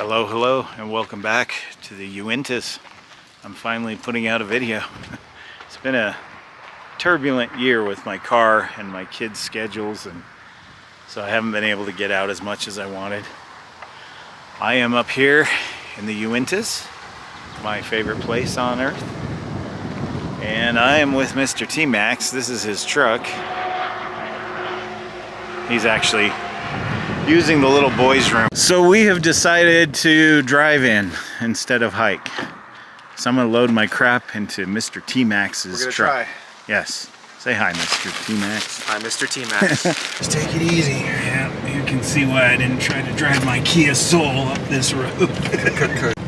Hello, hello, and welcome back to the Uintas. I'm finally putting out a video. It's been a turbulent year with my car and my kids' schedules, and so I haven't been able to get out as much as I wanted. I am up here in the Uintas, my favorite place on earth, and I am with Mr. T-Max. This is his truck. He's actually using the little boys' room. So we have decided to drive in instead of hike. So I'm gonna load my crap into Mr. T-Max's truck. Try. Yes. Say hi, Mr. T-Max. Hi, Mr. T-Max. Just take it easy. Yeah, you can see why I didn't try to drive my Kia Soul up this road.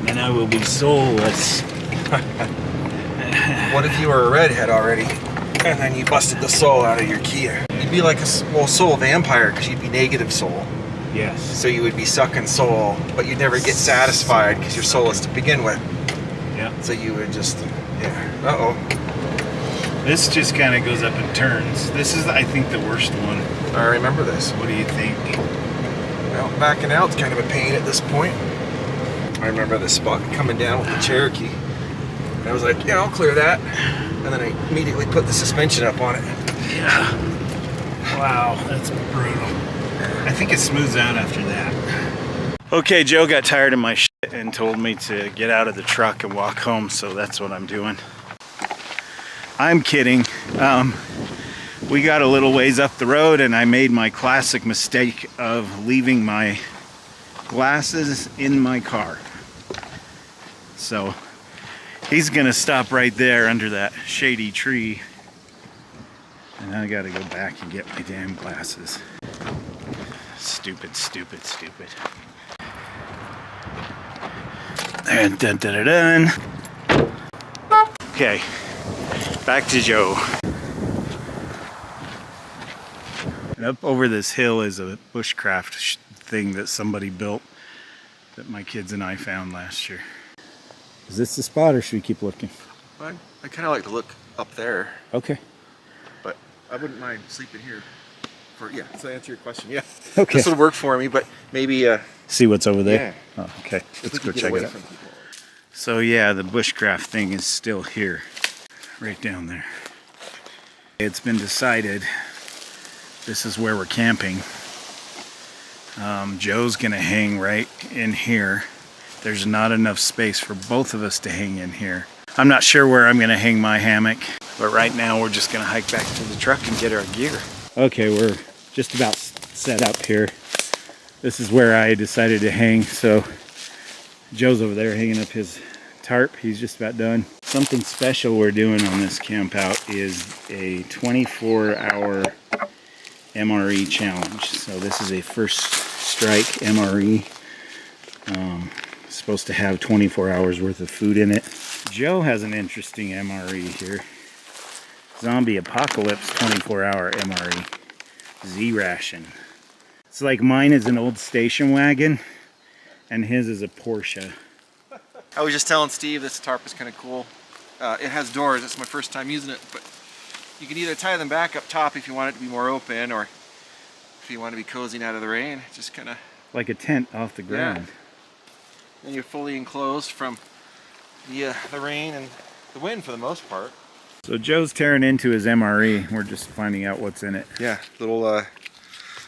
And I will be soulless. What if you were a redhead already, and then you busted the soul out of your Kia? You'd be like a soul vampire, because you'd be negative soul. Yes. So you would be sucking soul, but you'd never get satisfied because you're soulless to begin with. Yeah. So you would just, yeah. Uh-oh. This just kind of goes up and turns. This is, I think, the worst one. I remember this. What do you think? Well, backing out's kind of a pain at this point. I remember this spot coming down with the Cherokee. And I was like, yeah, I'll clear that. And then I immediately put the suspension up on it. Yeah. Wow, that's brutal. I think it smooths out after that. Okay, Joe got tired of my shit and told me to get out of the truck and walk home, so that's what I'm doing. I'm kidding. We got a little ways up the road and I made my classic mistake of leaving my glasses in my car. So he's gonna stop right there under that shady tree. And I gotta go back and get my damn glasses. Stupid, stupid, stupid. And dun dun dun dun. Okay, back to Joe. And up over this hill is a bushcraft thing that somebody built that my kids and I found last year. Is this the spot or should we keep looking? I kind of like to look up there. Okay. But I wouldn't mind sleeping here. Yeah, to answer your question, yeah. Okay. This would work for me, but maybe... See what's over there? Yeah. Oh, okay, let's go check it out. So yeah, the bushcraft thing is still here, right down there. It's been decided this is where we're camping. Joe's gonna hang right in here. There's not enough space for both of us to hang in here. I'm not sure where I'm gonna hang my hammock, but right now we're just gonna hike back to the truck and get our gear. Okay, we're just about set up here. This is where I decided to hang, so Joe's over there hanging up his tarp. He's just about done. Something special we're doing on this camp out is a 24-hour MRE challenge. So this is a first strike MRE. Supposed to have 24 hours worth of food in it. Joe has an interesting MRE here. Zombie Apocalypse 24-hour MRE. Z-Ration. It's like mine is an old station wagon and his is a Porsche. I was just telling Steve this tarp is kind of cool. It has doors. It's my first time using it, but you can either tie them back up top if you want it to be more open, or if you want to be cozying out of the rain. Just kind of like a tent off the ground. Yeah. Then you're fully enclosed from the rain and the wind for the most part. So Joe's tearing into his MRE. We're just finding out what's in it. Yeah, little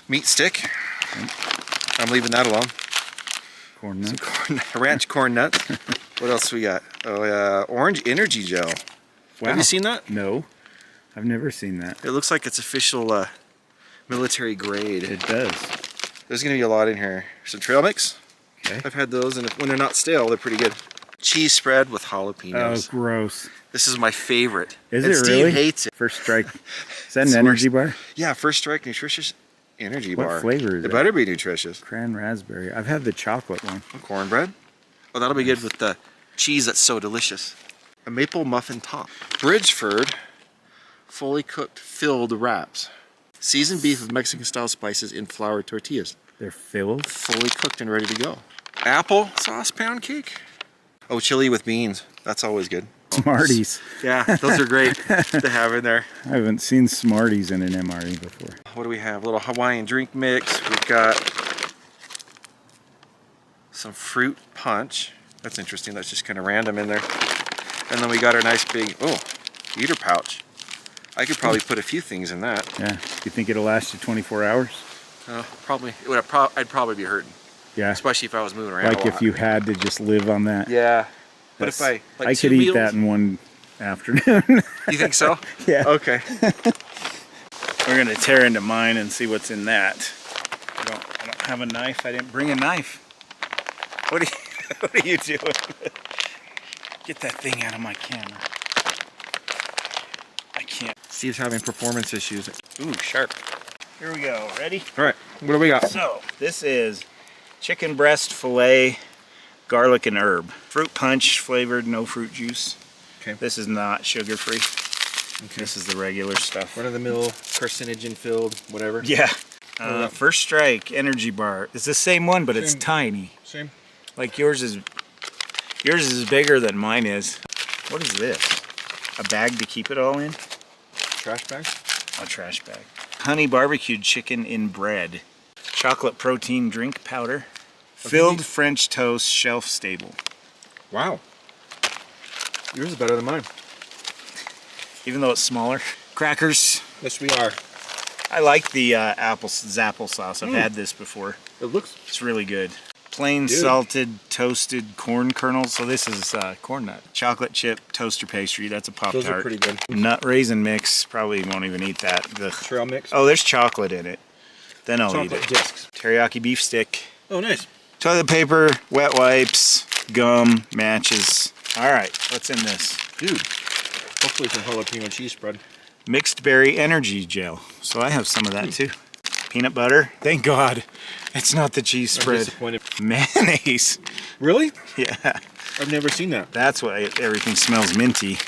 meat stick. I'm leaving that alone. Corn nuts. Ranch corn nuts. What else we got? Oh, orange energy gel. Wow. Have you seen that? No, I've never seen that. It looks like it's official military grade. It does. There's going to be a lot in here. Some trail mix. Okay. I've had those, and when they're not stale, they're pretty good. Cheese spread with jalapenos. Oh, gross. This is my favorite. Is and it Steve really? hates it. First Strike. Is that an energy bar? Yeah, First Strike nutritious energy bar. What flavor is it? It better be nutritious. Cran raspberry. I've had the chocolate one. Cornbread. Oh, that'll be good with the cheese that's so delicious. A maple muffin top. Bridgeford fully cooked filled wraps. Seasoned beef with Mexican style spices in flour tortillas. They're filled? Fully cooked and ready to go. Apple sauce pound cake. Oh, chili with beans. That's always good. Smarties. Yeah, those are great to have in there. I haven't seen Smarties in an MRE before. What do we have? A little Hawaiian drink mix. We've got some fruit punch. That's interesting. That's just kind of random in there. And then we got our nice big, eater pouch. I could probably put a few things in that. Yeah. You think it'll last you 24 hours? Probably. I'd probably be hurting. Yeah. Especially if I was moving around. Like if you had to just live on that. Yeah. But if I I could eat that in one afternoon. You think so? Yeah. Okay. We're gonna tear into mine and see what's in that. I don't have a knife. I didn't bring a knife. What are you doing? Get that thing out of my camera. I can't. Steve's having performance issues. Ooh, sharp. Here we go. Ready? All right. What do we got? So this is chicken breast fillet, garlic and herb. Fruit punch flavored, no fruit juice. Okay. This is not sugar free. Okay. This is the regular stuff. Run of the mill, carcinogen filled, whatever. Yeah. First Strike energy bar. It's the same one, but it's tiny. Same. Like yours is bigger than mine is. What is this? A bag to keep it all in? Trash bag? A trash bag. Honey barbecued chicken in bread. Chocolate protein drink powder. Filled French toast, shelf stable. Wow. Yours is better than mine. Even though it's smaller. Crackers. Yes, we are. I like the Zapple sauce. I've had this before. It's really good. Plain salted toasted corn kernels. So this is corn nut. Chocolate chip toaster pastry. That's a Pop-Tart. Those are pretty good. Nut raisin mix. Probably won't even eat that. The trail mix. Oh, there's chocolate in it. Then I'll eat it. Discs. Teriyaki beef stick. Oh, nice. Toilet paper, wet wipes, gum, matches. All right, what's in this? Dude. Hopefully some jalapeno cheese spread. Mixed berry energy gel. So I have some of that too. Peanut butter. Thank God. It's not the cheese I'm spread. disappointed. Mayonnaise. Really? Yeah. I've never seen that. That's why everything smells minty.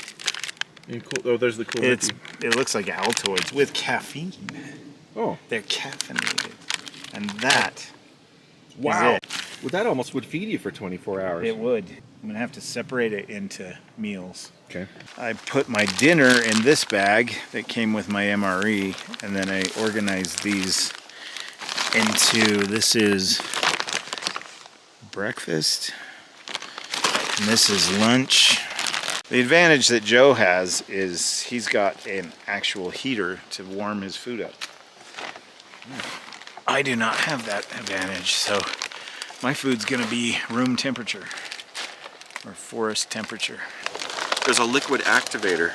And cool. Oh, there's the cool. It looks like Altoids with caffeine. Oh. They're caffeinated. And that Wow. is it. Well, that almost would feed you for 24 hours. It would. I'm gonna have to separate it into meals. Okay. I put my dinner in this bag that came with my MRE, and then I organized these into, this is breakfast, and this is lunch. The advantage that Joe has is he's got an actual heater to warm his food up. I do not have that advantage, so my food's gonna be room temperature or forest temperature. There's a liquid activator.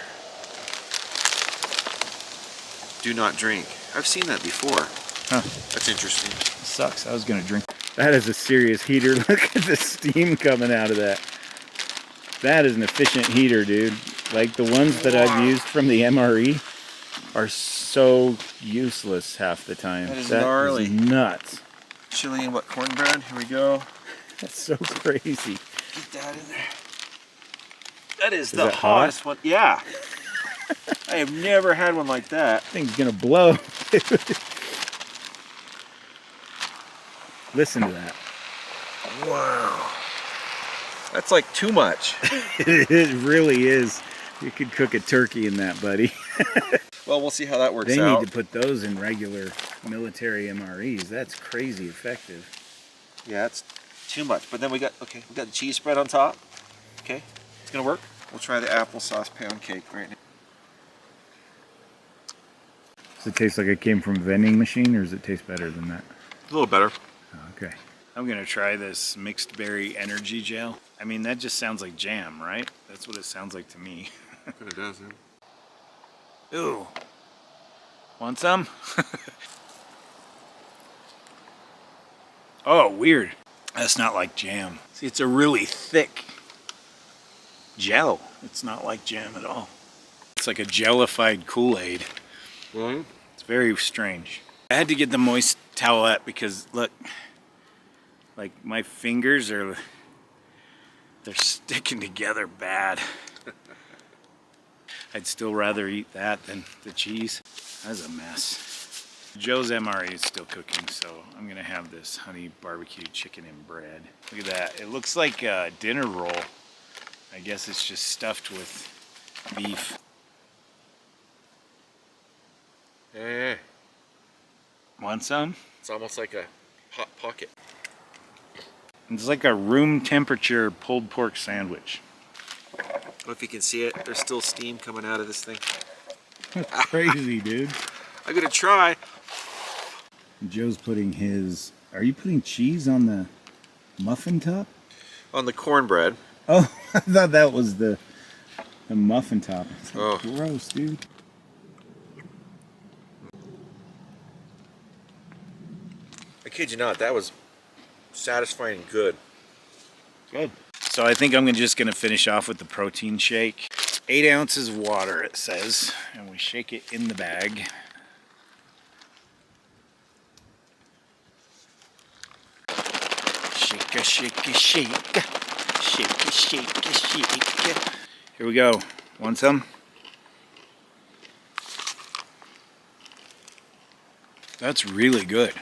Do not drink. I've seen that before. Huh. That's interesting. Sucks. I was gonna drink. That is a serious heater. Look at the steam coming out of that. That is an efficient heater, dude. Like the ones that I've used from the MRE are so useless half the time. That is gnarly. Is nuts. Chili and what, cornbread? Here we go. That's so crazy. Get that in there. That is the that hottest hot? one. Yeah. I have never had one like that. Thing's gonna blow. Listen to that. Wow. That's like too much. It really is. You could cook a turkey in that, buddy. Well, we'll see how that works They out. need to put those in regular military MREs. That's crazy effective. Yeah, it's too much. But then we got the cheese spread on top. Okay, it's gonna work. We'll try the applesauce pound cake right now. Does it taste like it came from a vending machine, or does it taste better than that? A little better. Okay. I'm gonna try this mixed berry energy gel. I mean, that just sounds like jam, right? That's what it sounds like to me. It does. Huh? Ooh. Want some? Oh, weird. That's not like jam. See, it's a really thick gel. It's not like jam at all. It's like a jellified Kool-Aid. Really? It's very strange. I had to get the moist towelette because look, like my fingers they're sticking together bad. I'd still rather eat that than the cheese. That's a mess. Joe's MRE is still cooking, so I'm gonna have this honey barbecue chicken and bread. Look at that. It looks like a dinner roll. I guess it's just stuffed with beef. Hey. Want some? It's almost like a hot pocket. It's like a room temperature pulled pork sandwich. I don't know if you can see it. There's still steam coming out of this thing. That's crazy, dude. I'm gonna try. Joe's putting his... Are you putting cheese on the muffin top? On the cornbread. Oh, I thought that was the muffin top. It's like, Oh. gross, dude. I kid you not, that was satisfying and good. Good. So I think I'm just going to finish off with the protein shake. 8 ounces of water, it says, and we shake it in the bag. Shake a shake a shake. Shake a shake a shake. Here we go. Want some? That's really good.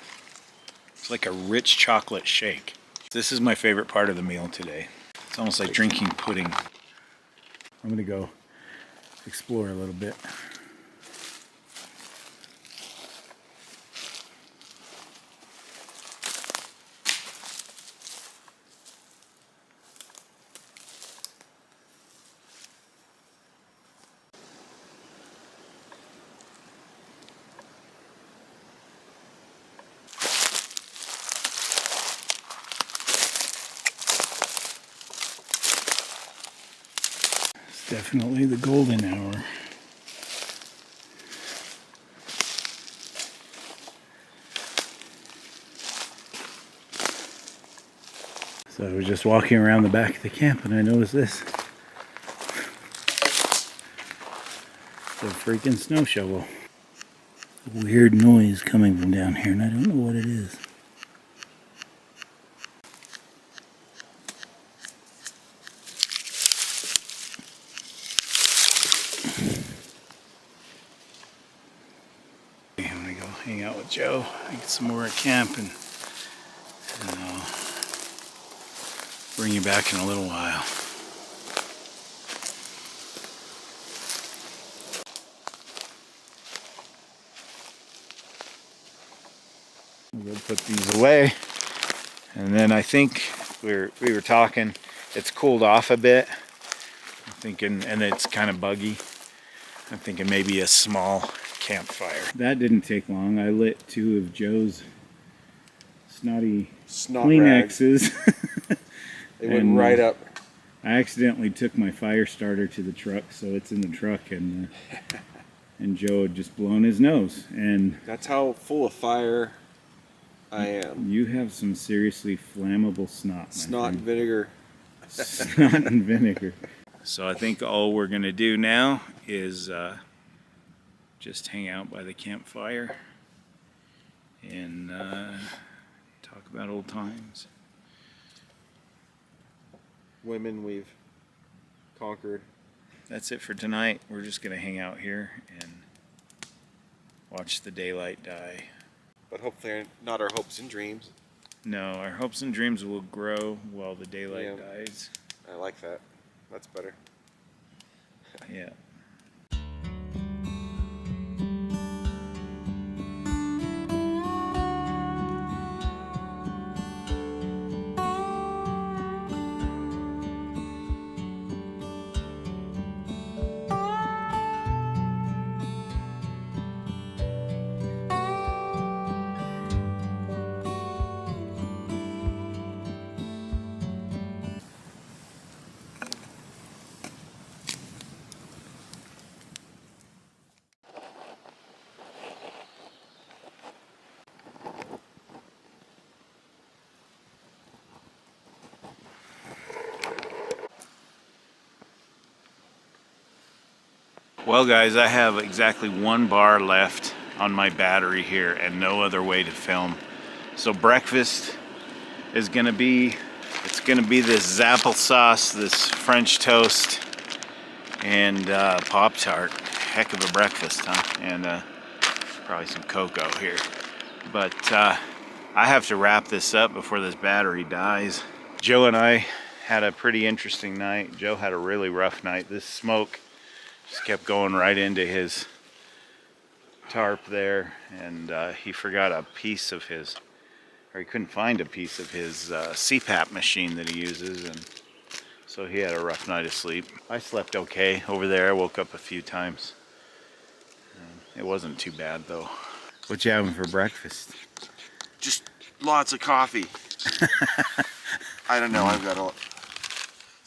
It's like a rich chocolate shake. This is my favorite part of the meal today. It's almost like drinking pudding. I'm gonna go explore a little bit. Definitely the golden hour. So I was just walking around the back of the camp and I noticed this. It's a freaking snow shovel. A weird noise coming from down here and I don't know what it is. I'm gonna go hang out with Joe and get some more at camp, and I'll bring you back in a little while. We'll put these away, and then I think we were talking. It's cooled off a bit. I'm thinking, and it's kind of buggy. I'm thinking maybe a small campfire. That didn't take long. I lit 2 of Joe's snot Kleenexes. They went right up. I accidentally took my fire starter to the truck, so it's in the truck, and Joe had just blown his nose. And that's how full of fire I am. You have some seriously flammable snot. Snot and vinegar. Snot and vinegar. So I think all we're gonna do now is just hang out by the campfire and talk about old times. Women we've conquered. That's it for tonight. We're just gonna hang out here and watch the daylight die. But hopefully not our hopes and dreams. No, our hopes and dreams will grow while the daylight dies. I like that. That's better. Yeah. Well guys, I have exactly 1 bar left on my battery here and no other way to film. So breakfast is gonna be, it's gonna be this applesauce, this French toast, and Pop-Tart. Heck of a breakfast, huh? And probably some cocoa here. But I have to wrap this up before this battery dies. Joe and I had a pretty interesting night. Joe had a really rough night. This smoke just kept going right into his tarp there, and he forgot a piece of his or he couldn't find a piece of his CPAP machine that he uses, and so he had a rough night of sleep. I slept okay over there. I woke up a few times. It wasn't too bad though. What you having for breakfast? Just lots of coffee. I don't know. I've got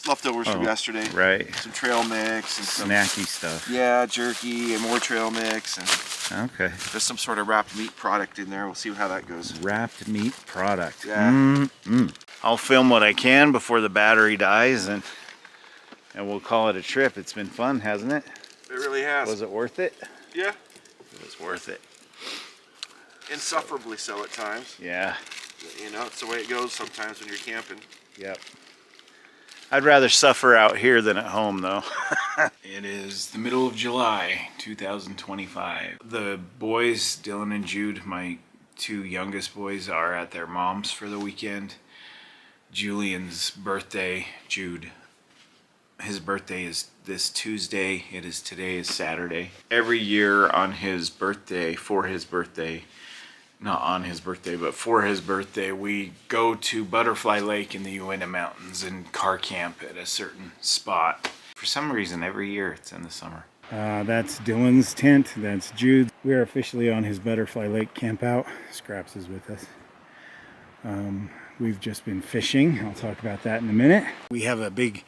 leftovers from yesterday. Right. Some trail mix and some Snacky stuff. Yeah, jerky and more trail mix and Okay. there's some sort of wrapped meat product in there. We'll see how that goes. Wrapped meat product. Yeah. I'll film what I can before the battery dies, and we'll call it a trip. It's been fun, hasn't it? It really has. Was it worth it? Yeah. It was worth it. Insufferably so at times. Yeah. You know, it's the way it goes sometimes when you're camping. Yep. I'd rather suffer out here than at home, though. It is the middle of July, 2025. The boys, Dylan and Jude, my two youngest boys, are at their mom's for the weekend. Julian's birthday, Jude, his birthday is this Tuesday. Today is Saturday. Every year on his birthday, for his birthday, not on his birthday, but for his birthday, we go to Butterfly Lake in the Uinta Mountains and car camp at a certain spot. For some reason, every year it's in the summer. That's Dylan's tent. That's Jude's. We are officially on his Butterfly Lake camp out. Scraps is with us. We've just been fishing. I'll talk about that in a minute. We have a big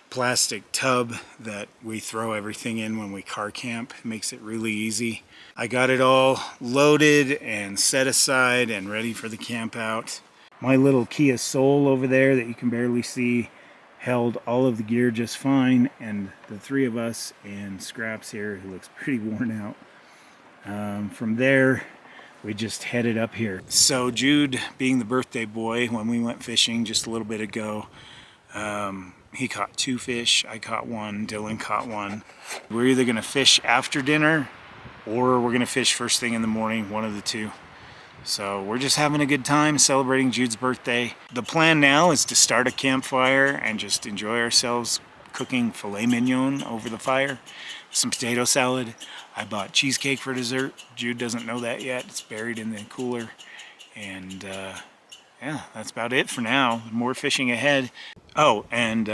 plastic tub that we throw everything in when we car camp. It makes it really easy. I got it all loaded and set aside and ready for the camp out. My little Kia Soul over there that you can barely see held all of the gear just fine, and the three of us and Scraps here, who looks pretty worn out. From there we just headed up here. So Jude, being the birthday boy, when we went fishing just a little bit ago, he caught 2 fish, I caught 1, Dylan caught 1. We're either gonna fish after dinner or we're gonna fish first thing in the morning, one of the two. So we're just having a good time celebrating Jude's birthday. The plan now is to start a campfire and just enjoy ourselves cooking filet mignon over the fire, some potato salad. I bought cheesecake for dessert. Jude doesn't know that yet. It's buried in the cooler. And yeah, that's about it for now. More fishing ahead. Oh, and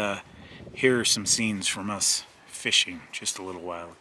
here are some scenes from us fishing just a little while ago.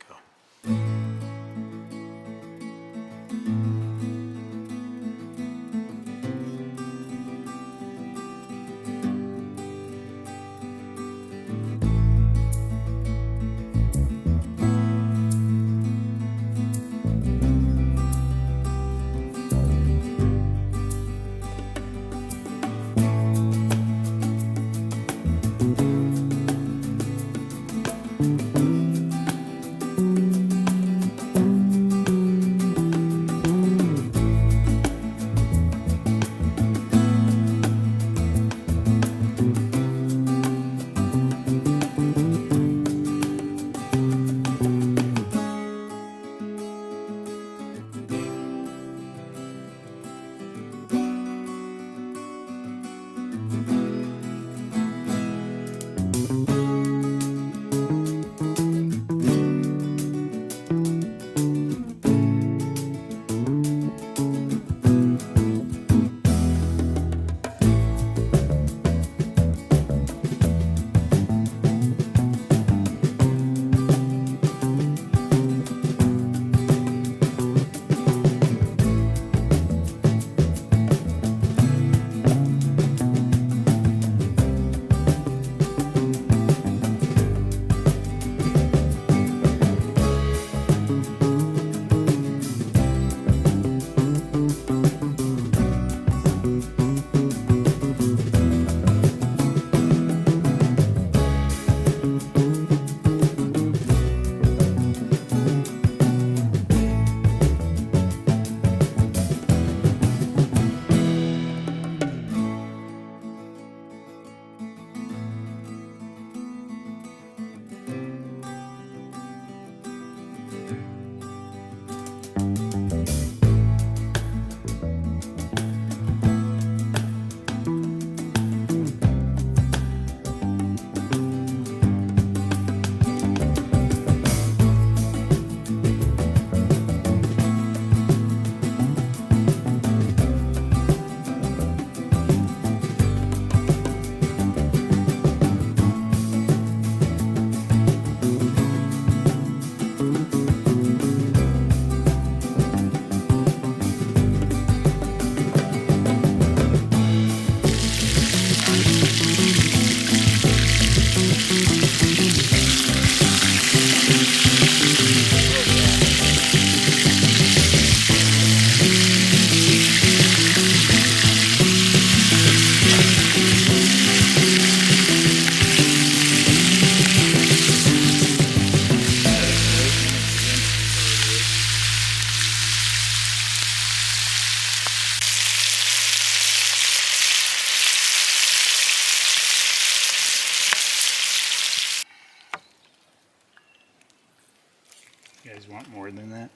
want more than that?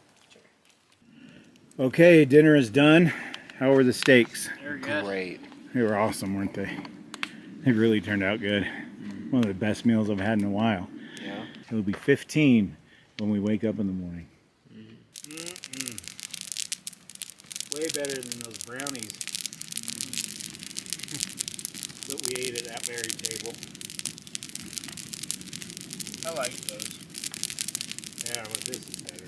Okay, dinner is done. How were the steaks? They're good. Great. They were awesome, weren't they? They really turned out good. One of the best meals I've had in a while. Yeah. It'll be 15 when we wake up in the morning. Way better than those brownies that we ate at that very table. I like those. Yeah, but this is better.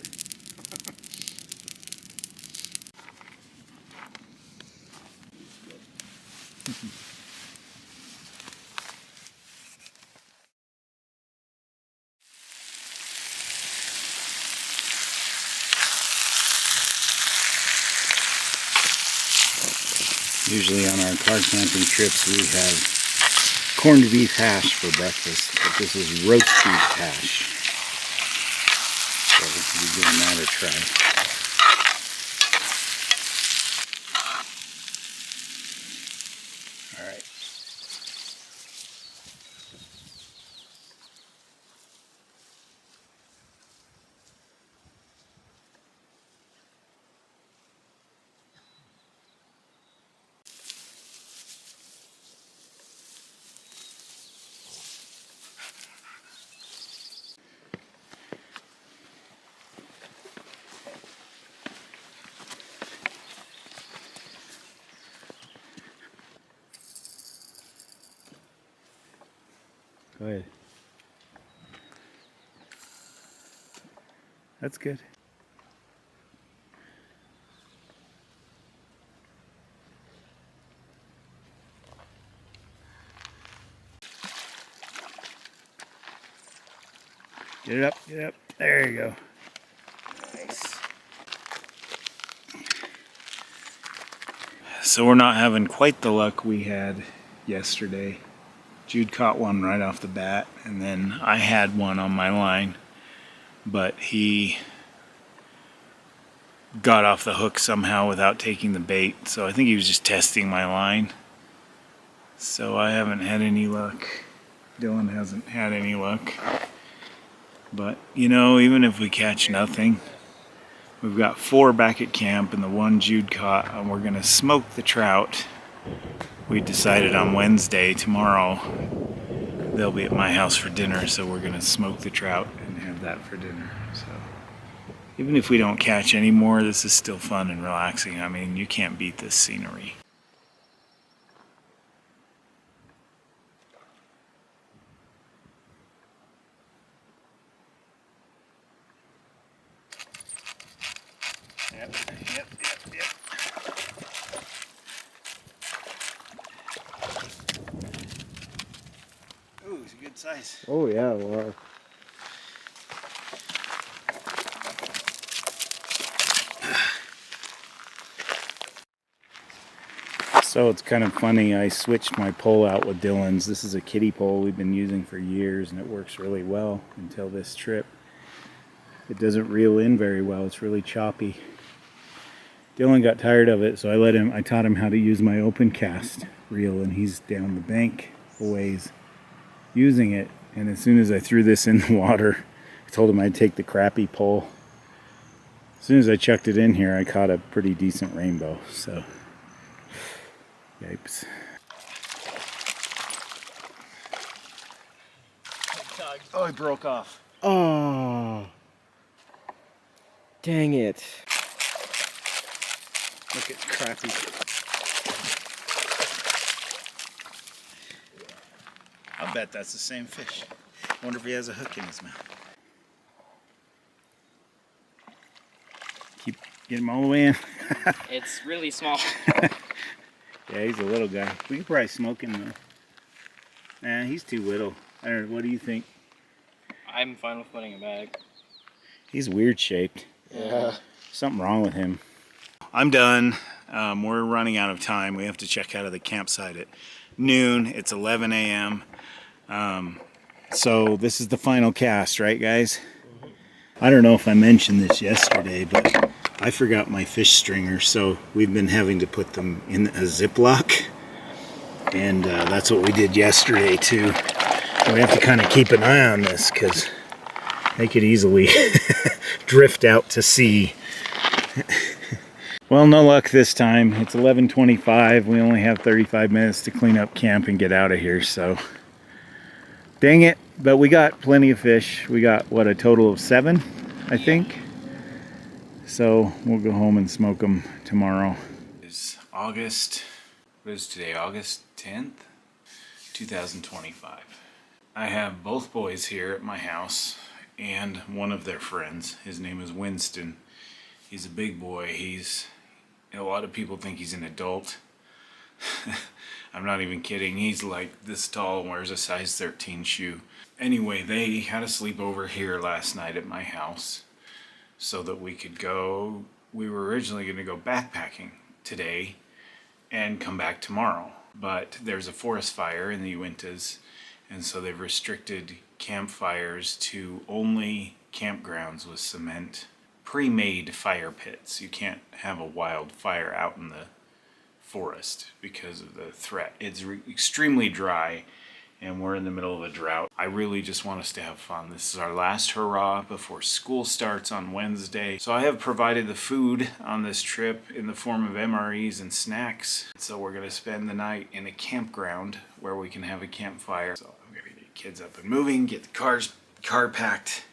Usually on our car camping trips we have corned beef hash for breakfast, but this is roast beef hash. So we'll be giving that a try. All right. Go ahead. That's good. Get it up, get it up. There you go. Nice. So we're not having quite the luck we had yesterday. Jude caught one right off the bat, and then I had one on my line, but he got off the hook somehow without taking the bait, so I think he was just testing my line. So I haven't had any luck. Dylan hasn't had any luck. But, you know, even if we catch nothing, we've got 4 back at camp and the one Jude caught, and we're gonna smoke the trout. We decided on Wednesday, tomorrow, they'll be at my house for dinner, so we're gonna smoke the trout and have that for dinner. So even if we don't catch any more, this is still fun and relaxing. I mean, you can't beat this scenery. Yep. Ooh, it's a good size. Oh yeah, wow. So it's kind of funny, I switched my pole out with Dylan's. This is a kiddie pole we've been using for years and it works really well until this trip. It doesn't reel in very well, it's really choppy. Dylan got tired of it, so I taught him how to use my open cast reel, and he's down the bank a ways using it. And as soon as I threw this in the water, I told him I'd take the crappy pole. As soon as I chucked it in here, I caught a pretty decent rainbow, so yipes. Oh, he broke off. Oh, dang it. Look at crappie. I'll bet that's the same fish. Wonder if he has a hook in his mouth. Get him all the way in. It's really small. Yeah, he's a little guy. We could probably smoke him though. Nah, he's too little. I don't know, what do you think? I'm fine with putting him back. He's weird shaped. Yeah. Something wrong with him. I'm done. We're running out of time. We have to check out of the campsite at noon. It's 11 a.m. So this is the final cast, right guys? I don't know if I mentioned this yesterday, but I forgot my fish stringer, so we've been having to put them in a Ziploc, and that's what we did yesterday too. We have to kind of keep an eye on this because they could easily drift out to sea. Well, no luck this time. It's 11:25. We only have 35 minutes to clean up camp and get out of here, so dang it. But we got plenty of fish. We got, what, a total of 7, I think. So we'll go home and smoke them tomorrow. It's August, what is today? August 10th, 2025. I have both boys here at my house and one of their friends. His name is Winston. He's a big boy. A lot of people think he's an adult. I'm not even kidding. He's like this tall and wears a size 13 shoe. Anyway, they had a sleepover here last night at my house so that we could go. We were originally going to go backpacking today and come back tomorrow. But there's a forest fire in the Uintas, and so they've restricted campfires to only campgrounds with cement pre-made fire pits. You can't have a wild fire out in the forest because of the threat. It's extremely dry and we're in the middle of a drought. I really just want us to have fun. This is our last hurrah before school starts on Wednesday. So I have provided the food on this trip in the form of MREs and snacks. So we're gonna spend the night in a campground where we can have a campfire. So I'm gonna get kids up and moving, get the car packed,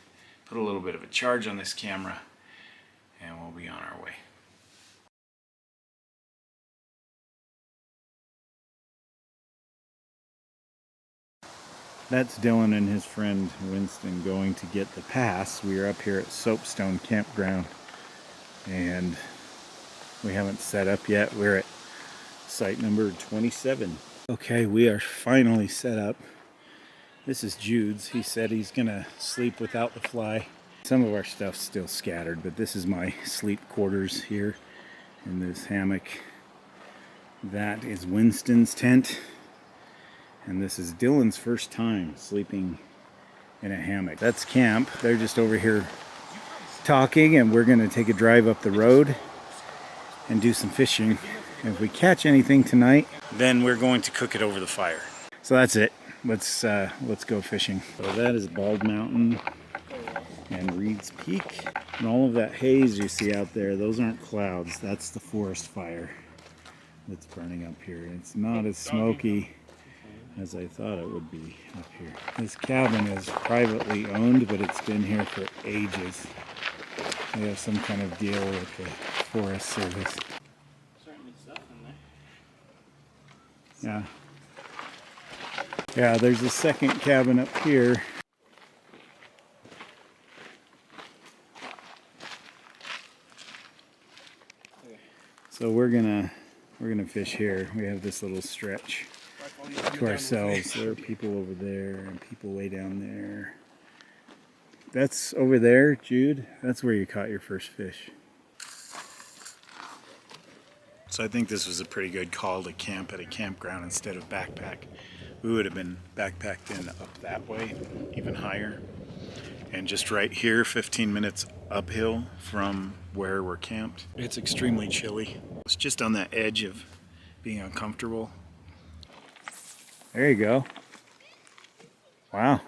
put a little bit of a charge on this camera, and we'll be on our way. That's Dylan and his friend Winston going to get the pass. We are up here at Soapstone Campground and we haven't set up yet. We're at site number 27. Okay, we are finally set up. This is Jude's. He said he's gonna sleep without the fly. Some of our stuff's still scattered, but this is my sleep quarters here in this hammock. That is Winston's tent. And this is Dylan's first time sleeping in a hammock. That's camp. They're just over here talking, and we're gonna take a drive up the road and do some fishing. And if we catch anything tonight, then we're going to cook it over the fire. So that's it. Let's go fishing. So that is Bald Mountain and Reed's Peak. And all of that haze you see out there, those aren't clouds. That's the forest fire that's burning up here. It's not as smoky as I thought it would be up here. This cabin is privately owned, but it's been here for ages. They have some kind of deal with the Forest Service. Certainly stuff in there. Yeah. Yeah, there's a second cabin up here. So we're gonna fish here. We have this little stretch to ourselves. There are people over there and people way down there. That's over there, Jude. That's where you caught your first fish. So I think this was a pretty good call to camp at a campground instead of backpack. We would have been backpacked in up that way, even higher. And just right here, 15 minutes uphill from where we're camped. It's extremely chilly. It's just on that edge of being uncomfortable. There you go. Wow,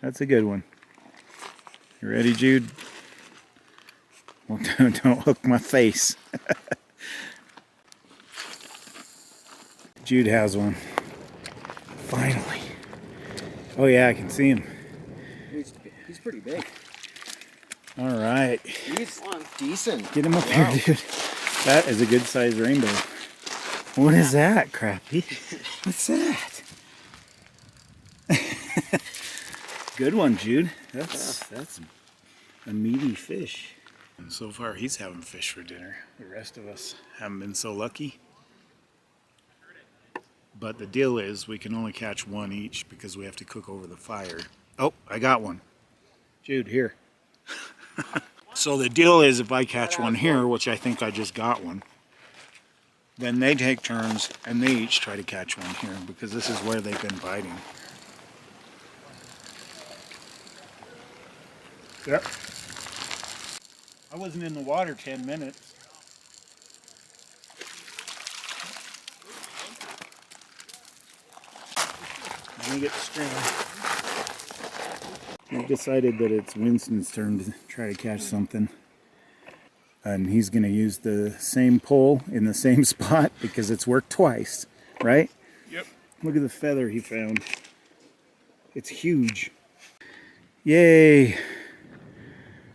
that's a good one. You ready, Jude? Well, don't hook my face. Jude has one. Finally. Oh yeah, I can see him. He's pretty big. All right. He's decent. Get him up here, dude. That is a good sized rainbow. What is that, Crappy? What's that? Good one, Jude. That's a meaty fish. And so far, he's having fish for dinner. The rest of us haven't been so lucky. But the deal is we can only catch one each because we have to cook over the fire. Oh, I got one. Jude, here. So the deal is if I catch one here, which I think I just got one, then they take turns and they each try to catch one here because this is where they've been biting. Yep. I wasn't in the water 10 minutes. Let me get the string. We've decided that it's Winston's turn to try to catch something. And he's going to use the same pole in the same spot because it's worked twice, right? Yep. Look at the feather he found. It's huge. Yay!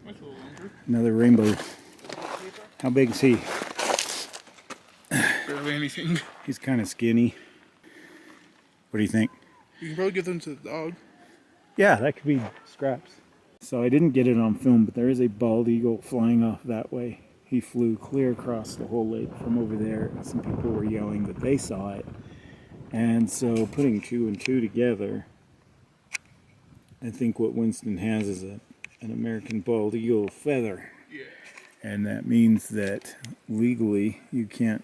That's a little longer. Another rainbow. How big is he? Barely anything. He's kind of skinny. What do you think? You can probably give them to the dog. Yeah, that could be Scraps. So I didn't get it on film, but there is a bald eagle flying off that way. He flew clear across the whole lake from over there. Some people were yelling that they saw it. And so putting 2 and 2 together, I think what Winston has is an American bald eagle feather. Yeah. And that means that legally you can't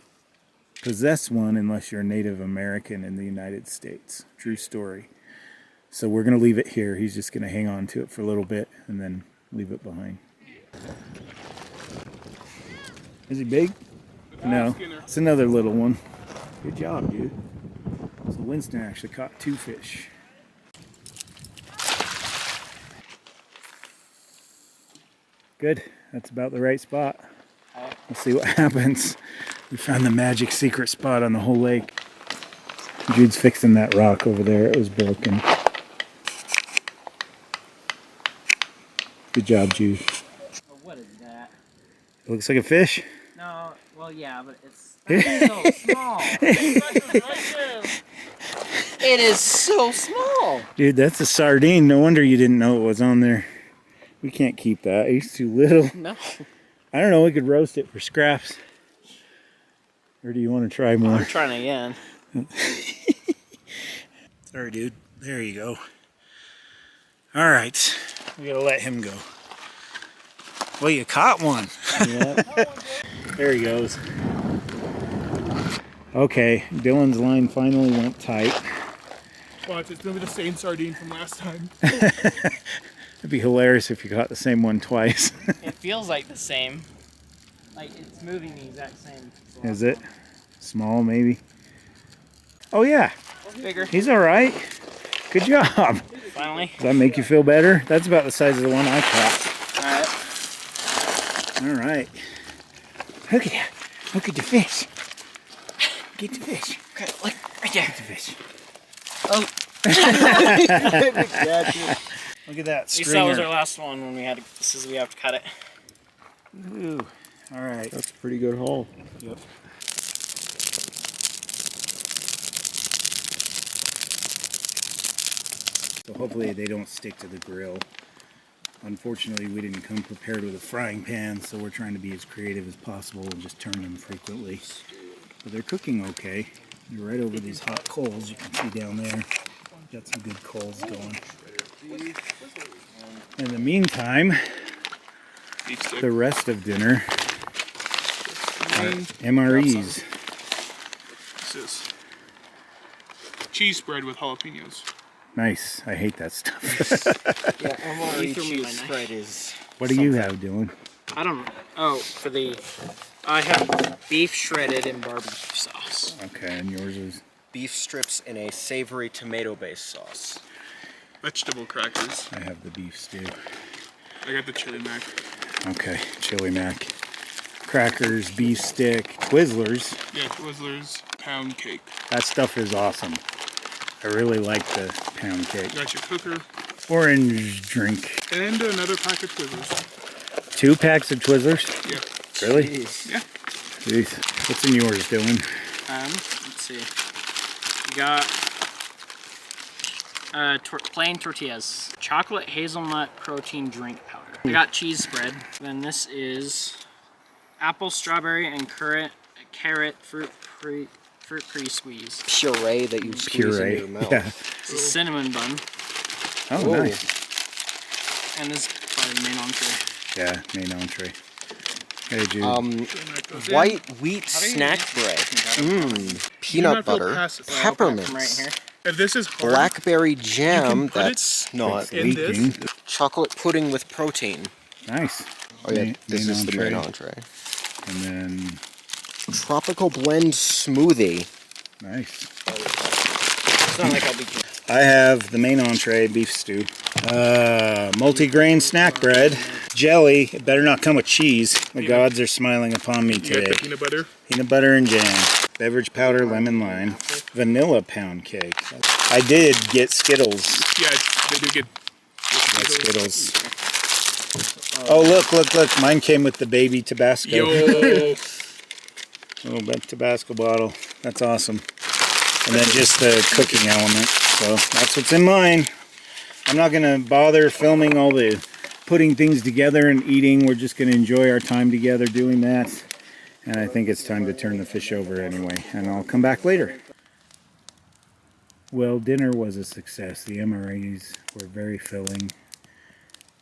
possess one unless you're a Native American in the United States. True story. So we're going to leave it here. He's just going to hang on to it for a little bit and then leave it behind. Is he big? No. It's another little one. Good job, dude. So Winston actually caught 2 fish. Good. That's about the right spot. Let's see what happens. We found the magic secret spot on the whole lake. Jude's fixing that rock over there. It was broken. Good job, Jude. Oh, what is that? It looks like a fish. No, well, yeah, but it's so small. It is so small. Dude, that's a sardine. No wonder you didn't know it was on there. We can't keep that. He's too little. No. I don't know. We could roast it for scraps. Or do you want to try more? I'm trying again. Sorry, dude. There you go. All right. We gotta let him go. Well, you caught one. Yeah. There he goes. Okay, Dylan's line finally went tight. Watch, it's gonna be the same sardine from last time. It'd be hilarious if you caught the same one twice. It feels like the same. Like it's moving the exact same. Is it? Small, maybe? Oh, yeah. Bigger. He's all right. Good job. Finally. Does that make you feel better? That's about the size of the one I caught. Alright. All right. Look at that. Look at the fish. Get the fish. Okay, look right there. Get the fish. Oh. Look at that You saw that was our stringer. last one when we had to, we have to cut it. Ooh. All right. That's a pretty good haul. Yep. So hopefully they don't stick to the grill. Unfortunately, we didn't come prepared with a frying pan, so we're trying to be as creative as possible and just turn them frequently. But they're cooking okay. They're right over these hot coals you can see down there. Got some good coals going. In the meantime, Beef stick. the rest of dinner are Green. MREs. This is cheese spread with jalapenos. Nice. I hate that stuff. Yeah, You threw me my knife. spread is. What do you have, Dylan? I don't know. Oh, for the... I have beef shredded in barbecue sauce. Okay, and yours is? Beef strips in a savory tomato-based sauce. Vegetable crackers. I have the beef stew. I got the chili mac. Okay, chili mac. Crackers, beef stick, Twizzlers. Yeah, Twizzlers, pound cake. That stuff is awesome. I really like the pound cake. Got your cooker. Orange drink. And another pack of Twizzlers. 2 packs of Twizzlers? Yeah. Really? Yeah. Jeez. What's in yours, Dylan? Let's see. We got plain tortillas, chocolate hazelnut protein drink powder. I got cheese spread. Then this is apple, strawberry, and carrot fruit pre-squeeze. Puree that you squeeze Puree. into your mouth. Yeah. It's a cinnamon bun, Oh, Whoa. nice. and this is probably the main entree. Yeah, main entree. Hey, Jude. White wheat snack bread. Peanut not feel butter. past it. From right Peppermints. here. If this is hard, Blackberry jam put it that's not. in this. Leaking. Chocolate pudding with protein. Nice. Oh yeah, Main- this main is the main entree. And then, Tropical blend smoothie. nice. It's not like I'll be kidding. I have the main entree, beef stew. Multi-grain snack bread. Jelly. It better not come with cheese. The gods are smiling upon me You got today. the peanut butter. Peanut butter and jam. Beverage powder, lemon lime. Vanilla pound cake. I did get Skittles. Yeah, they do get Skittles. Oh, look. Mine came with the baby Tabasco. Yo. Little bit Tabasco bottle. That's awesome. And then just the cooking element. So that's what's in mine. I'm not going to bother filming all the putting things together and eating. We're just going to enjoy our time together doing that. And I think it's time to turn the fish over anyway. And I'll come back later. Well, dinner was a success. The MREs were very filling.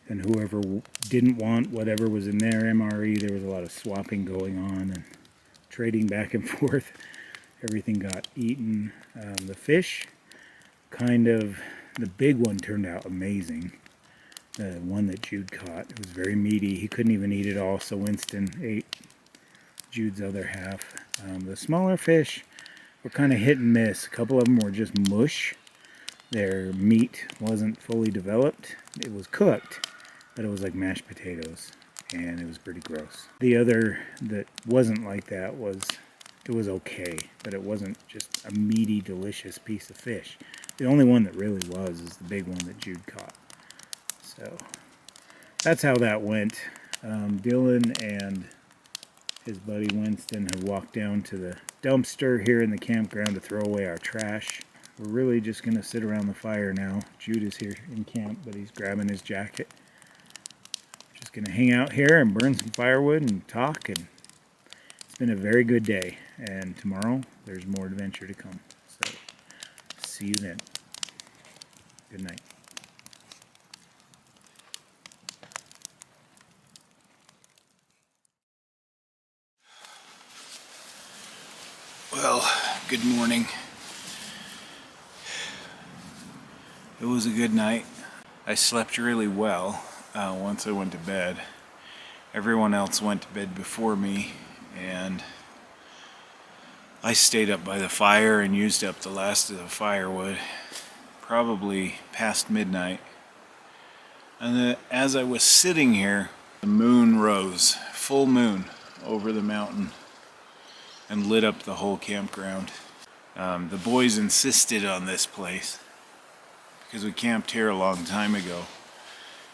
And whoever didn't want whatever was in their MRE, there was a lot of swapping going on and trading back and forth. Everything got eaten. The fish, the big one turned out amazing. The one that Jude caught, it was very meaty. He couldn't even eat it all, so Winston ate Jude's other half. The smaller fish were kind of hit and miss. A couple of them were just mush. Their meat wasn't fully developed. It was cooked, but it was like mashed potatoes, and it was pretty gross. The other that wasn't like that it was okay, but it wasn't just a meaty, delicious piece of fish. The only one that really was is the big one that Jude caught. So that's how that went. Dylan and his buddy Winston have walked down to the dumpster here in the campground to throw away our trash. We're really just going to sit around the fire now. Jude is here in camp, but he's grabbing his jacket. Just going to hang out here and burn some firewood and talk, and it's been a very good day. And tomorrow, there's more adventure to come. So, see you then. Good night. Well, good morning. It was a good night. I slept really well once I went to bed. Everyone else went to bed before me, and I stayed up by the fire and used up the last of the firewood, probably past midnight. And as I was sitting here, the moon rose, full moon, over the mountain and lit up the whole campground. The boys insisted on this place because we camped here a long time ago,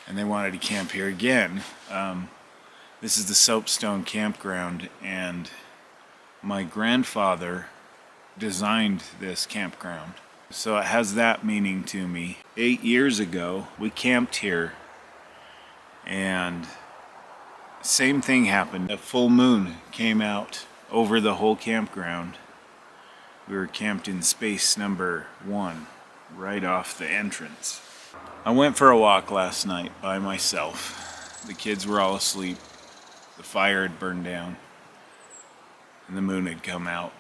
and they wanted to camp here again. This is the Soapstone Campground, and my grandfather designed this campground. So it has that meaning to me. 8 years ago, we camped here, and same thing happened. A full moon came out over the whole campground. We were camped in space number 1, right off the entrance. I went for a walk last night by myself. The kids were all asleep. The fire had burned down, and the moon had come out.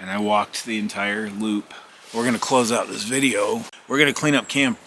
And I walked the entire loop. We're gonna close out this video. We're gonna clean up camp.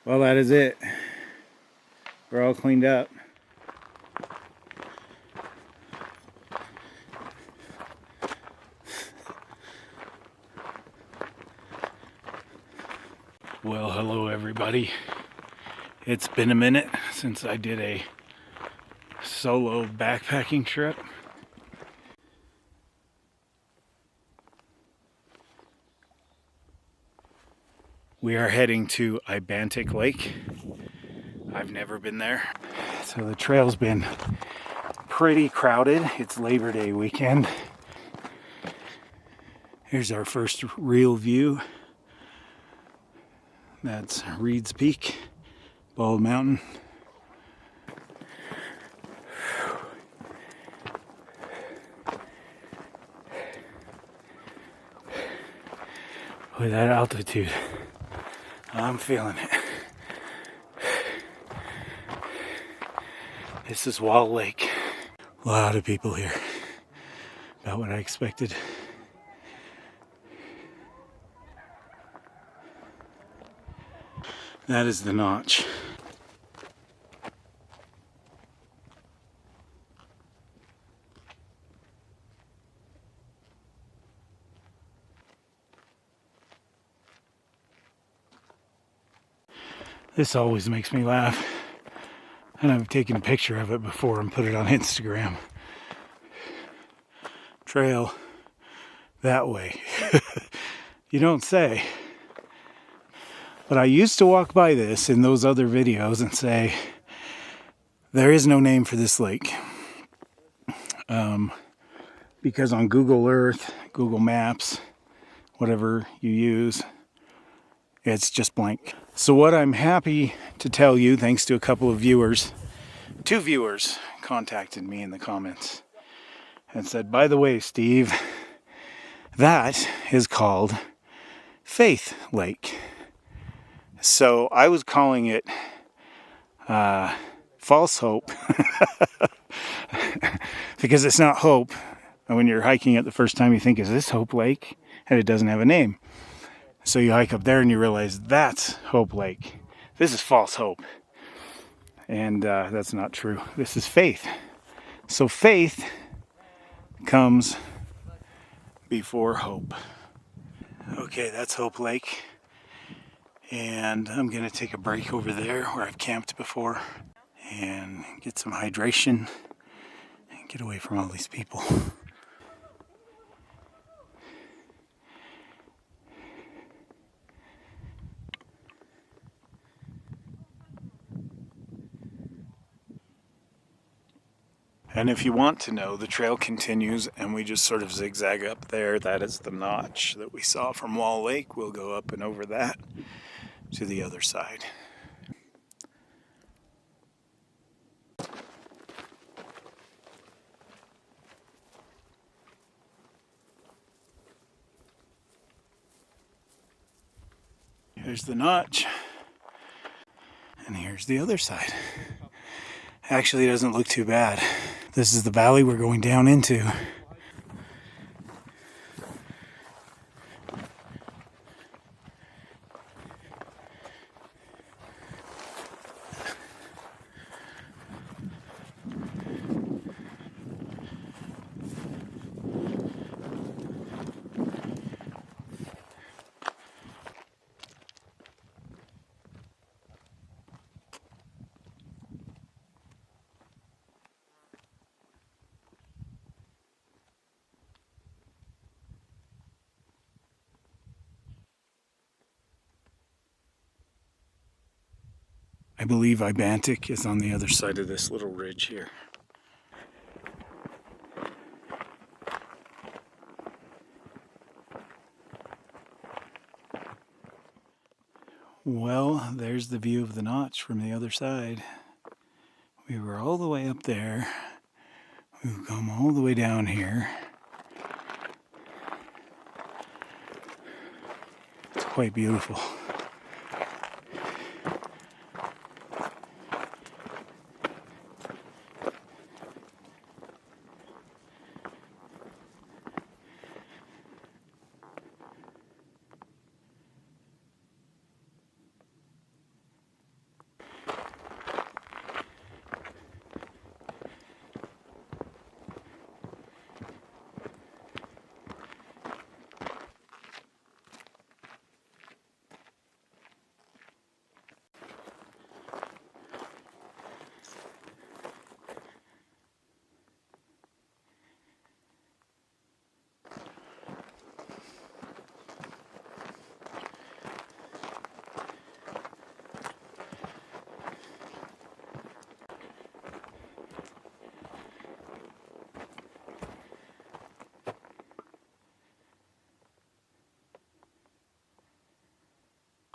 Well, that is it. We're all cleaned up. Well, hello everybody. It's been a minute since I did a solo backpacking trip. We are heading to Ibantic Lake. I've never been there. So the trail's been pretty crowded. It's Labor Day weekend. Here's our first real view. That's Reed's Peak, Bald Mountain. With that altitude, I'm feeling it. This is Wall Lake. A lot of people here. About what I expected. That is the Notch. This always makes me laugh. And I've taken a picture of it before and put it on Instagram. Trail that way. You don't say. But I used to walk by this in those other videos and say, there is no name for this lake. Because on Google Earth, Google Maps, whatever you use, it's just blank. So what I'm happy to tell you, thanks to a couple of viewers, 2 viewers contacted me in the comments and said, by the way, Steve, that is called Faith Lake. So I was calling it False Hope because it's not Hope. And when you're hiking it the first time, you think, is this Hope Lake? And it doesn't have a name. So you hike up there and you realize that's Hope Lake. This is False Hope. And that's not true. This is Faith. So faith comes before hope. Okay, that's Hope Lake. And I'm going to take a break over there where I've camped before and get some hydration and get away from all these people. And if you want to know, the trail continues and we just sort of zigzag up there. That is the Notch that we saw from Wall Lake. We'll go up and over that to the other side. Here's the Notch. And here's the other side. Actually, it doesn't look too bad. This is the valley we're going down into. I believe Ibantic is on the other side of this little ridge here. Well, there's the view of the Notch from the other side. We were all the way up there. We've come all the way down here. It's quite beautiful.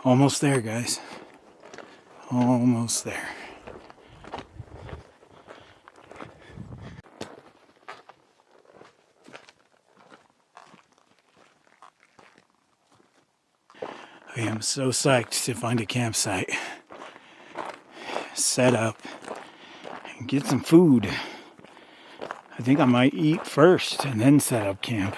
Almost there, guys. Almost there. I am so psyched to find a campsite, set up, and get some food. I think I might eat first and then set up camp.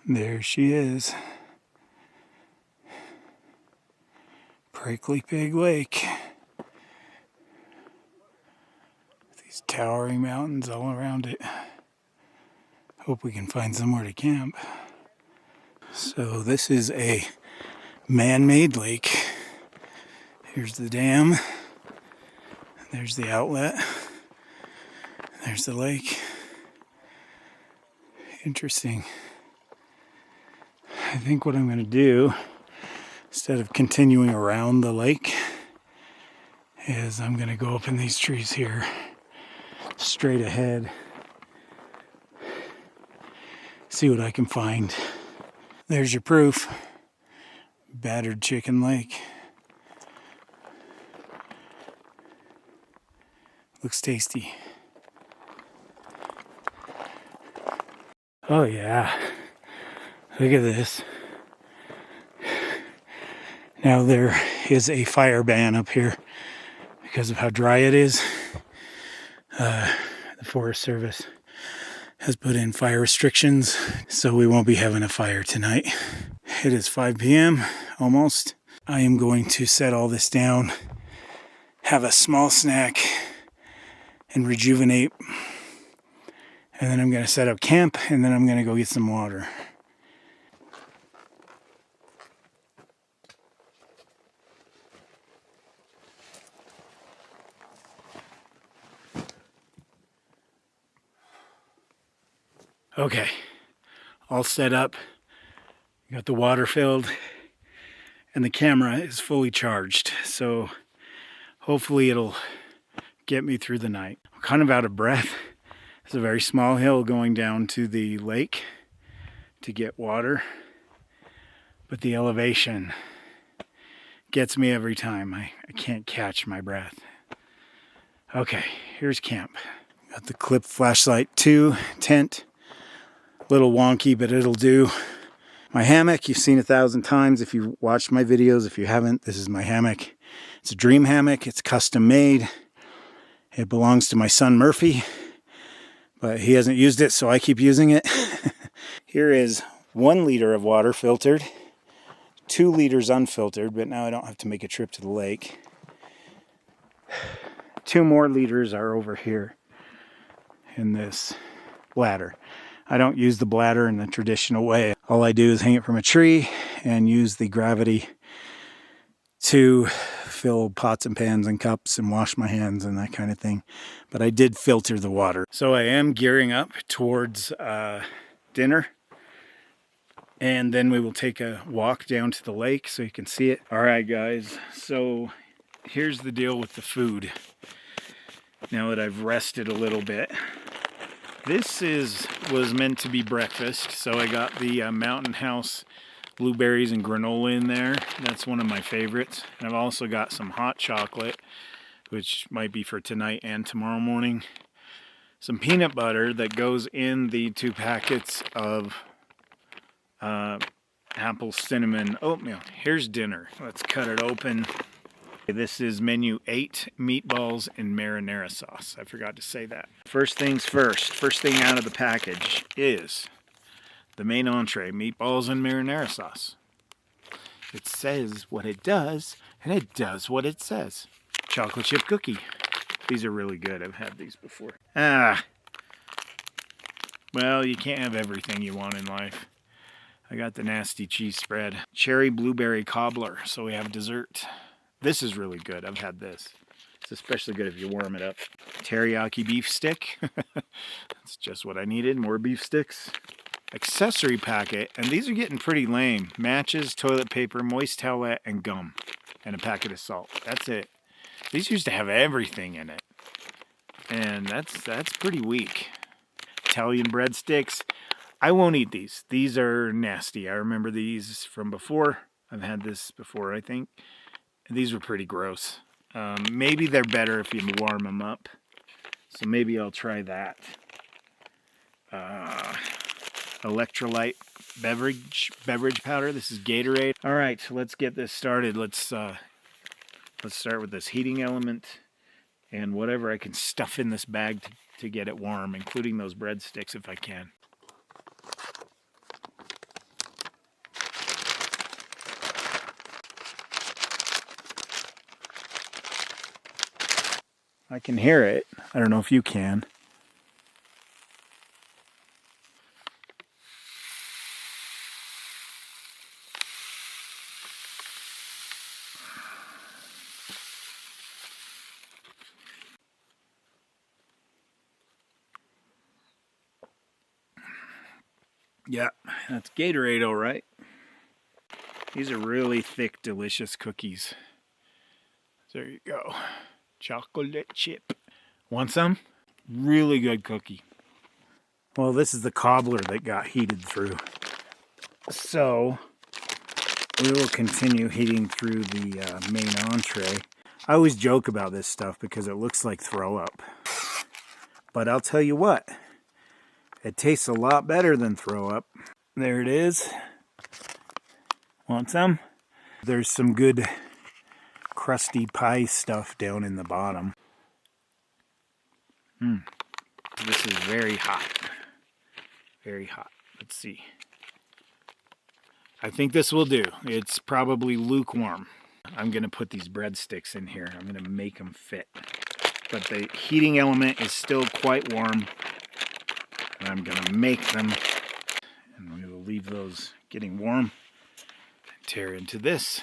There she is. Prickly Pig Lake. These towering mountains all around it. Hope we can find somewhere to camp. So this is a man-made lake. Here's the dam. There's the outlet. There's the lake. Interesting. I think what I'm going to do, instead of continuing around the lake, is I'm going to go up in these trees here, straight ahead, see what I can find. There's your proof. Battered Chicken Lake. Looks tasty. Oh yeah. Look at this. Now there is a fire ban up here because of how dry it is. The Forest Service has put in fire restrictions, so we won't be having a fire tonight. It is 5 p.m. almost. I am going to set all this down, have a small snack, and rejuvenate. And then I'm going to set up camp, and then I'm going to go get some water. Okay, all set up. Got the water filled, and the camera is fully charged. So hopefully it'll get me through the night. I'm kind of out of breath. It's a very small hill going down to the lake to get water, but the elevation gets me every time. I can't catch my breath. Okay, here's camp. Got the clip flashlight 2 tent. Little wonky, but it'll do. My hammock, you've seen 1,000 times if you watched my videos. If you haven't, this is my hammock. It's a dream hammock. It's custom made. It belongs to my son Murphy, but he hasn't used it, so I keep using it. Here is 1 liter of water filtered, 2 liters unfiltered, but now I don't have to make a trip to the lake. 2 more liters are over here in this bladder. I don't use the bladder in the traditional way. All I do is hang it from a tree and use the gravity to fill pots and pans and cups and wash my hands and that kind of thing. But I did filter the water. So I am gearing up towards dinner. And then we will take a walk down to the lake so you can see it. All right, guys. So here's the deal with the food. Now that I've rested a little bit. This was meant to be breakfast, so I got the Mountain House blueberries and granola in there. That's one of my favorites. And I've also got some hot chocolate, which might be for tonight and tomorrow morning. Some peanut butter that goes in the 2 packets of apple cinnamon oatmeal. Here's dinner. Let's cut it open. This is menu 8, meatballs and marinara sauce. I forgot to say that. First things first. First thing out of the package is the main entree, meatballs and marinara sauce. It says what it does, and it does what it says. Chocolate chip cookie. These are really good. I've had these before. Well, you can't have everything you want in life. I got the nasty cheese spread. Cherry blueberry cobbler, so we have dessert. This is really good. I've had this. It's especially good if you warm it up. Teriyaki beef stick. That's just what I needed. More beef sticks. Accessory packet. And these are getting pretty lame. Matches, toilet paper, moist towelette, and gum. and a packet of salt. That's it. These used to have everything in it, and that's pretty weak. Italian breadsticks. I won't eat these. These are nasty. I remember these from before. I've had this before, I think. And these were pretty gross. Maybe they're better if you warm them up. So maybe I'll try that. Electrolyte beverage powder. This is Gatorade. All right, so let's get this started. Let's start with this heating element and whatever I can stuff in this bag to get it warm, including those breadsticks if I can. I can hear it. I don't know if you can. Yeah, that's Gatorade, all right. These are really thick, delicious cookies. There you go. Chocolate chip. Want some? Really good cookie. Well, this is the cobbler that got heated through. So, we will continue heating through the main entree. I always joke about this stuff because it looks like throw up. But I'll tell you what. It tastes a lot better than throw up. There it is. Want some? There's some good crusty pie stuff down in the bottom. This is very hot. Very hot. Let's see. I think this will do. It's probably lukewarm. I'm going to put these breadsticks in here. I'm going to make them fit. But the heating element is still quite warm. And I'm going to make them. And we will leave those getting warm. And tear into this.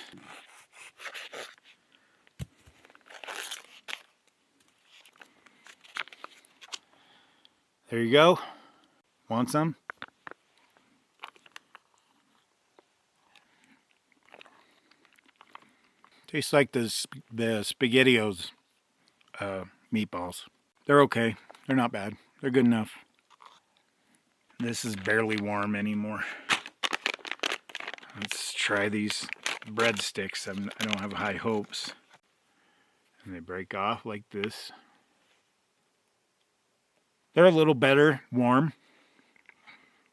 There you go. Want some? Tastes like the SpaghettiOs meatballs. They're okay. They're not bad. They're good enough. This is barely warm anymore. Let's try these breadsticks. I don't have high hopes. And they break off like this. They're a little better warm.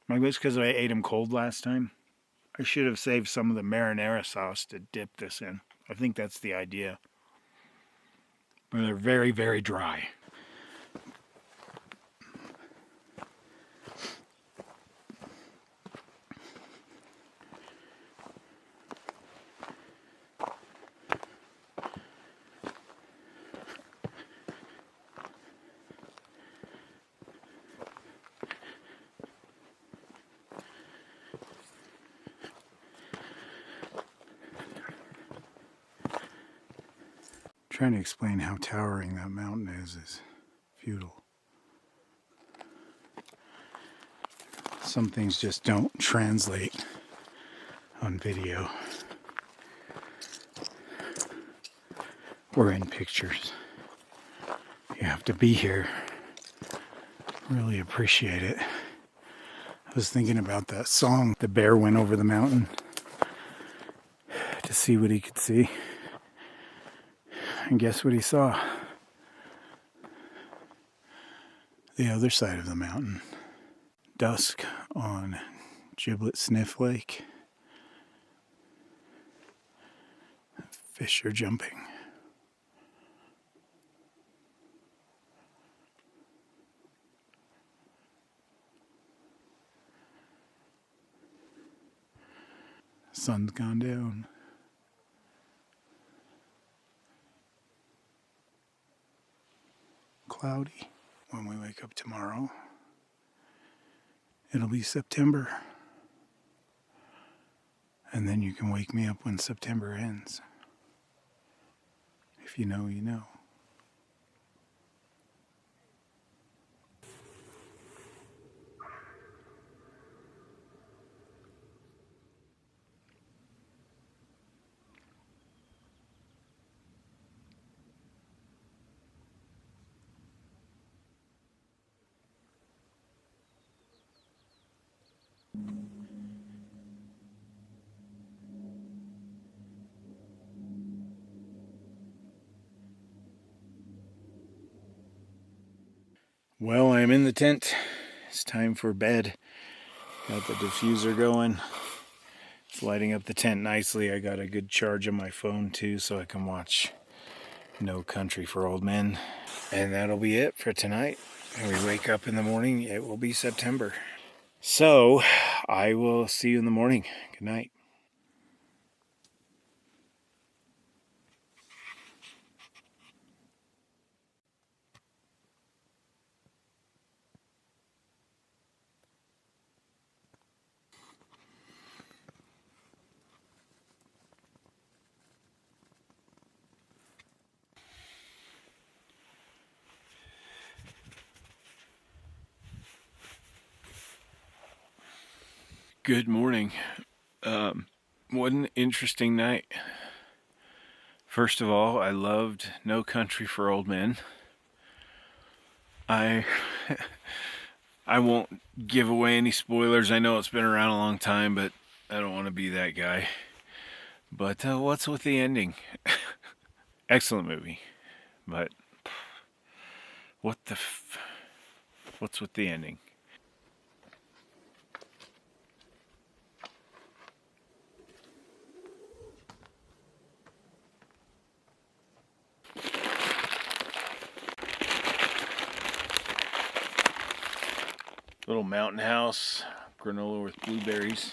Maybe it's because I ate them cold last time. I should have saved some of the marinara sauce to dip this in. I think that's the idea. But they're very, very dry. Trying to explain how towering that mountain is futile. Some things just don't translate on video or in pictures. You have to be here. Really appreciate it. I was thinking about that song, The Bear Went Over the Mountain, to see what he could see. And guess what he saw? The other side of the mountain. Dusk on Giblet Sniff Lake. Fish are jumping. Sun's gone down. Cloudy. When we wake up tomorrow, it'll be September. And then you can wake me up when September ends. If you know, you know. Well, I'm in the tent. It's time for bed. Got the diffuser going. It's lighting up the tent nicely. I got a good charge on my phone too, so I can watch No Country for Old Men. And that'll be it for tonight. When we wake up in the morning, it will be September. So, I will see you in the morning. Good night. Good morning. What an interesting night. First of all, I loved No Country for Old Men. I won't give away any spoilers. I know it's been around a long time, but I don't want to be that guy. But what's with the ending? Excellent movie, but what's with the ending? Little mountain house, granola with blueberries,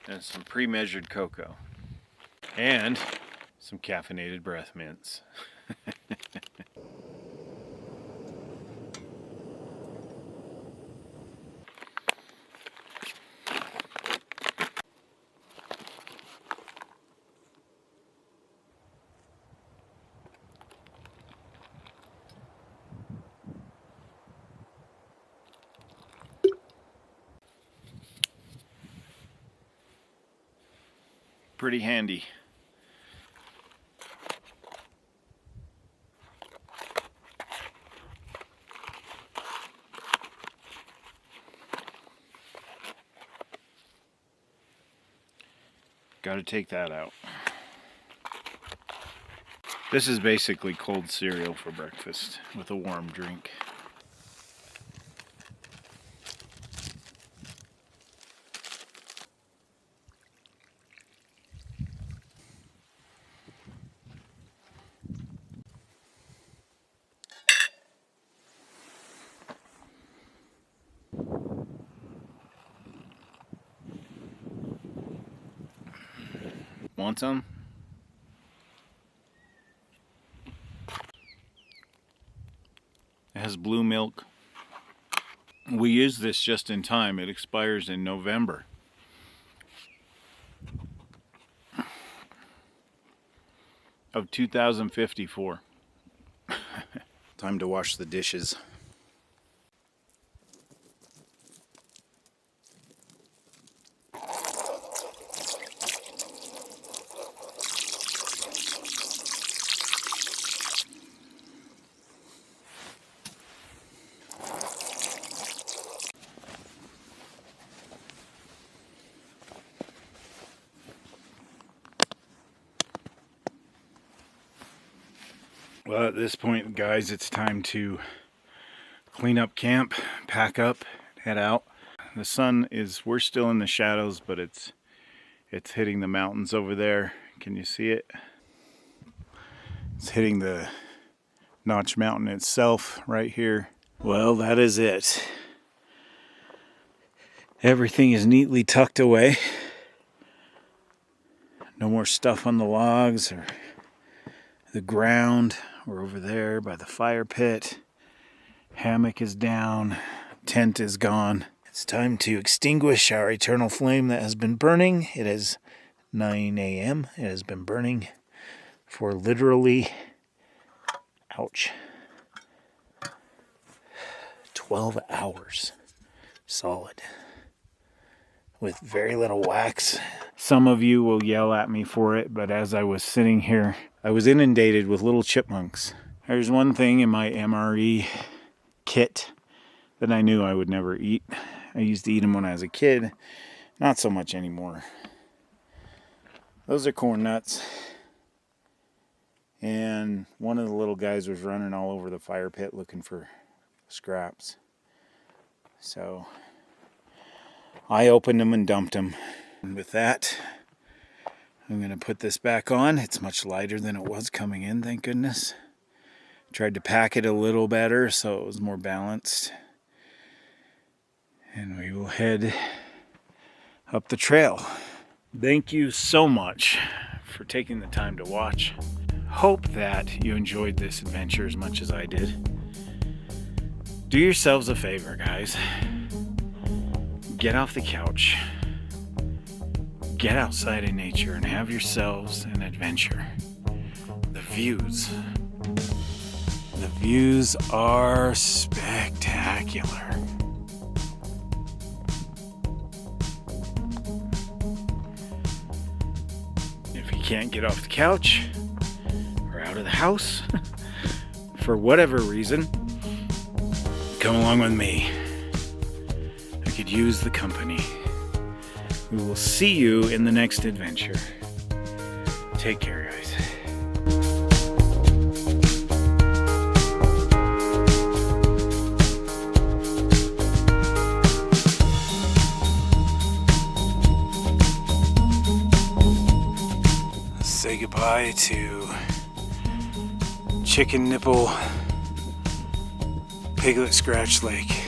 and some pre-measured cocoa. And some caffeinated breath mints. Pretty handy. Got to take that out. This is basically cold cereal for breakfast with a warm drink. Want some? It has blue milk. We use this just in time. It expires in November. Of 2054. Time to wash the dishes. Well, at this point, guys, it's time to clean up camp, pack up, head out. The sun is, we're still in the shadows, but it's hitting the mountains over there. Can you see it? It's hitting the Notch Mountain itself right here. Well, that is it. Everything is neatly tucked away. No more stuff on the logs or the ground. We're over there by the fire pit. Hammock is down. Tent is gone. It's time to extinguish our eternal flame that has been burning. It is 9 a.m. It has been burning for literally, ouch, 12 hours solid with very little wax. Some of you will yell at me for it, but as I was sitting here, I was inundated with little chipmunks. There's one thing in my MRE kit that I knew I would never eat. I used to eat them when I was a kid. Not so much anymore. Those are corn nuts. And one of the little guys was running all over the fire pit looking for scraps. So I opened them and dumped them. And with that, I'm going to put this back on. It's much lighter than it was coming in, thank goodness. Tried to pack it a little better so it was more balanced. And we will head up the trail. Thank you so much for taking the time to watch. Hope that you enjoyed this adventure as much as I did. Do yourselves a favor, guys. Get off the couch. Get outside in nature and have yourselves an adventure. The views are spectacular. If you can't get off the couch or out of the house for whatever reason, come along with me. I could use the company. We will see you in the next adventure. Take care, guys. Let's say goodbye to Chicken Nipple Piglet Scratch Lake.